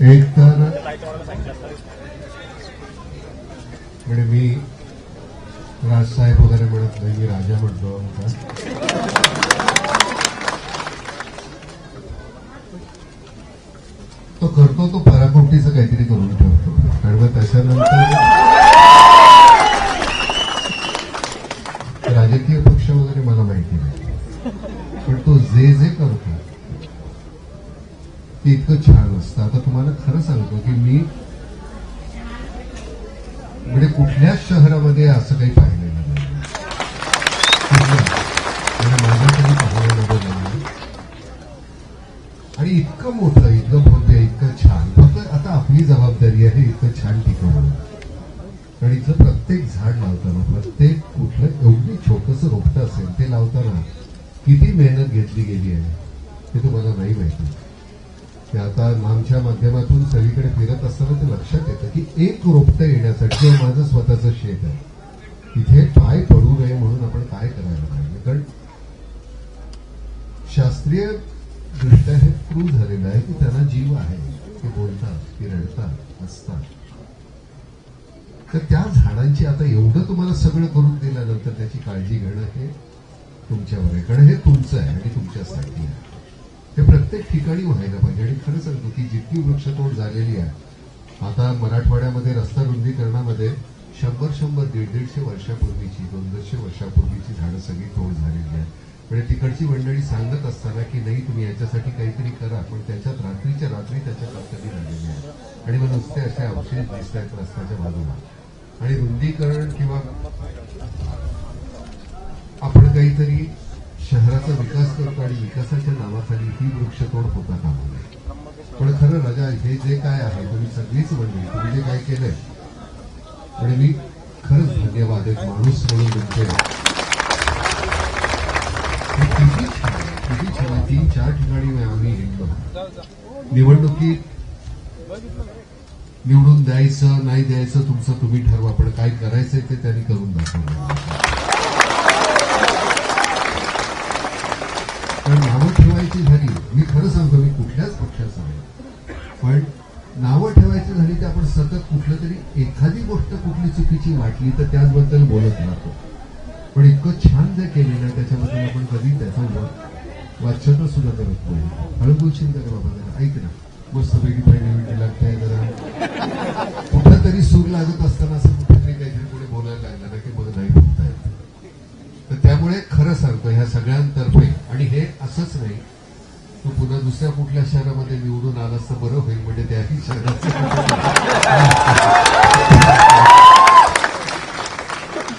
एक तर म्हणजे मी राजसाहेब वगैरे म्हणत नाही, मी राजा म्हणतो तो करतो तो पराकोटीचं काहीतरी करून ठेवतो आणि मग त्याच्यानंतर राजकीय पक्ष वगैरे मला माहिती नाही, पण तो जे जे करतो ते इतकं छान असतं. आता तुम्हाला खरं सांगतो की मी म्हणजे कुठल्याच शहरामध्ये असं काही पाहिलेलं नाही, माझ्या तरी पाहण्यामध्ये नाही. आणि इतकं मोठं, इतकं भव्य, इतकं छान. फक्त आता आपली जबाबदारी आहे इतकं छान ठिकाण. आणि इथलं प्रत्येक झाड लावताना, प्रत्येक कुठलं एवढी छोटंसं रोपटं असेल ते लावताना किती मेहनत घेतली गेली आहे ते तुम्हाला नाही माहिती. ते आता नामच्या माध्यमातून सगळीकडे फिरत असताना ते लक्षात येतं की एक रोपटं येण्यासाठी माझं स्वतःचं शेत आहे, तिथे पाय पडू नये म्हणून आपण काय करायला पाहिजे. कारण शास्त्रीय दृष्ट्या हे प्रूव्ह झालेलं आहे की त्यांना जीव आहे, ते बोलतात, ते रडतात, हसतात. तर त्या झाडांची आता एवढं तुम्हाला सगळं करून दिल्यानंतर त्याची काळजी घेणं हे तुमच्यावर आहे, कारण हे तुमचं आहे आणि तुमच्यासाठी आहे. हे प्रत्येक ठिकाणी व्हायला पाहिजे. आणि खरं सांगतो की जितकी वृक्षतोड झालेली आहे आता मराठवाड्यामध्ये रस्ता रुंदीकरणामध्ये 100-150 वर्षापूर्वीची, 200 वर्षापूर्वीची झाडं सगळी तोड झालेली आहे. म्हणजे तिकडची मंडळी सांगत असताना की नाही तुम्ही याच्यासाठी काहीतरी करा, पण त्याच्यात रात्रीच्या रात्री त्याच्यात कधी झालेली आहे. आणि मग नुसते असे अवशेष दिसत आहेत रस्त्याच्या बाजूला. आणि रुंदीकरण किंवा आपण काहीतरी शहराचा विकास करतो आणि विकासाच्या नावाखाली ही वृक्षतोड होता कामा नये. पण खरं राजा हे जे काय आहे, तुम्ही सगळीच मंडळी तुम्ही जे काय केलंय, आणि मी खरंच धन्यवाद एक माणूस म्हणून तुमचे. किती छान 3-4 ठिकाणी आम्ही हिंडलो. निवडणुकीत निवडून द्यायचं नाही द्यायचं तुमचं तुम्ही ठरवा, पण काय करायचंय ते त्यांनी करून दाखवलं. पण नावं ठेवायची झाली, मी खरं सांगतो मी कुठल्याच पक्षाचा नाही, पण नावं ठेवायची झाली तर आपण सतत कुठलं तरी एखादी गोष्ट कुठली चुकीची वाटली तर त्याचबद्दल बोलत राहतो. पण इतकं छान जे केलेलं आहे त्याच्याबद्दल आपण कधी त्याचं वाच्यता सुद्धा करत नाही. हळू बोलशील का बाबा, जरा ऐक ना, मस्त वेगळी पहिली लागते, जरा कुठंतरी सूर लागत असताना असं कुठेतरी काहीतरी पुढे बोलायला लागलं ना की मग नाही बोलता येत. तर त्यामुळे खरं सांगतो ह्या सगळ्यांतर्फे, आणि हे असंच नाही तू पुन्हा दुसऱ्या कुठल्या शहरामध्ये निवडून आलास तर बरं होईल, म्हणजे त्याही शहराचं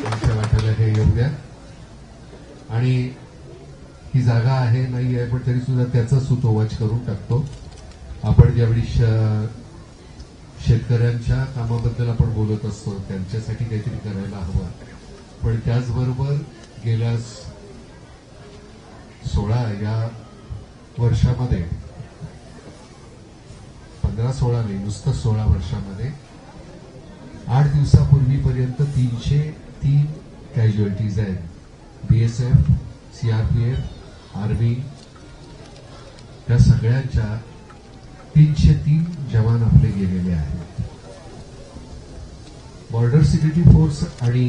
आमच्या वाट्याला हे येऊ द्या. आणि ही जागा आहे नाही आहे पण तरी सुद्धा त्याचा सुतोवाच करून टाकतो. आपण ज्यावेळी शेतकऱ्यांच्या कामाबद्दल आपण बोलत असतो त्यांच्यासाठी काहीतरी करायला हवं, पण त्याचबरोबर गेल्या 16 या वर्षामध्ये 15-16 नाही, नुसतं 16 वर्षामध्ये 8 दिवसापूर्वीपर्यंत 303 कॅज्युअलिटीज आहेत. BSF, CRPF, आर्मी, त्या सगळ्यांच्या 303 जवान आपले गेलेले आहेत. बॉर्डर सिक्युरिटी फोर्स, आणि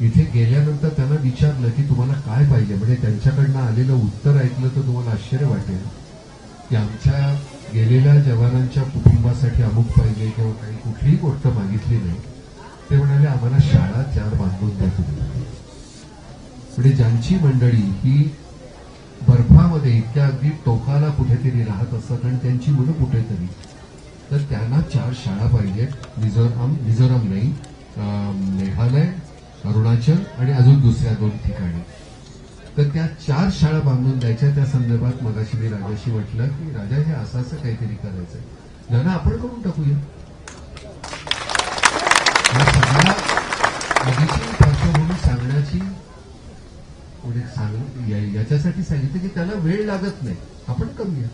इथे गेल्यानंतर त्यांना विचारलं की तुम्हाला काय पाहिजे, म्हणजे त्यांच्याकडनं आलेलं उत्तर ऐकलं तर तुम्हाला आश्चर्य वाटेल की आमच्या गेलेल्या जवानांच्या कुटुंबासाठी अमुक पाहिजे किंवा काही कुठलीही गोष्ट मागितली नाही. ते म्हणाले आम्हाला शाळा 4 बांधून द्या तुम्ही. म्हणजे ज्यांची मंडळी ही बर्फामध्ये इतक्या अगदी टोकाला कुठेतरी राहत असतात आणि त्यांची मुलं कुठेतरी, तर त्यांना 4 शाळा पाहिजेत. मिझोराम नाही, मेघालय, अरुणाचल आणि अजून दुसऱ्या 2 ठिकाणी. तर त्या 4 शाळा बांधून द्यायच्या. त्या संदर्भात मगाशी मी राजाशी म्हटलं की राजा हे असं काहीतरी करायचंय, त्यांना आपण करून टाकूया. सगळ्या आधीची पार्श्वभूमी सांगण्याची याच्यासाठी सांगितलं की त्याला वेळ लागत नाही, आपण करूया.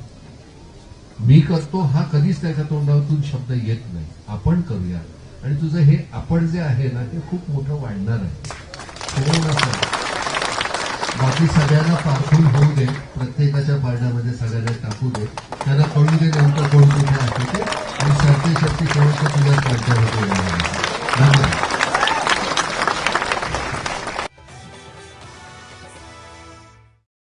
मी करतो हा कधीच त्याच्या तोंडातून शब्द येत नाही, आपण करूया. आणि तुझं हे आपण जे आहे ना ते खूप मोठं वाढणार आहे. बाकी सगळ्यांना पारखून होऊ दे, प्रत्येकाच्या पारड्यामध्ये सगळ्यांना टाकू दे, त्यांना कळून दे नेमकं कोण कुठे आहे ते, आणि सरते शक्ती केवळ तुझ्याच राज्यामध्ये येणार आहे. धन्यवाद.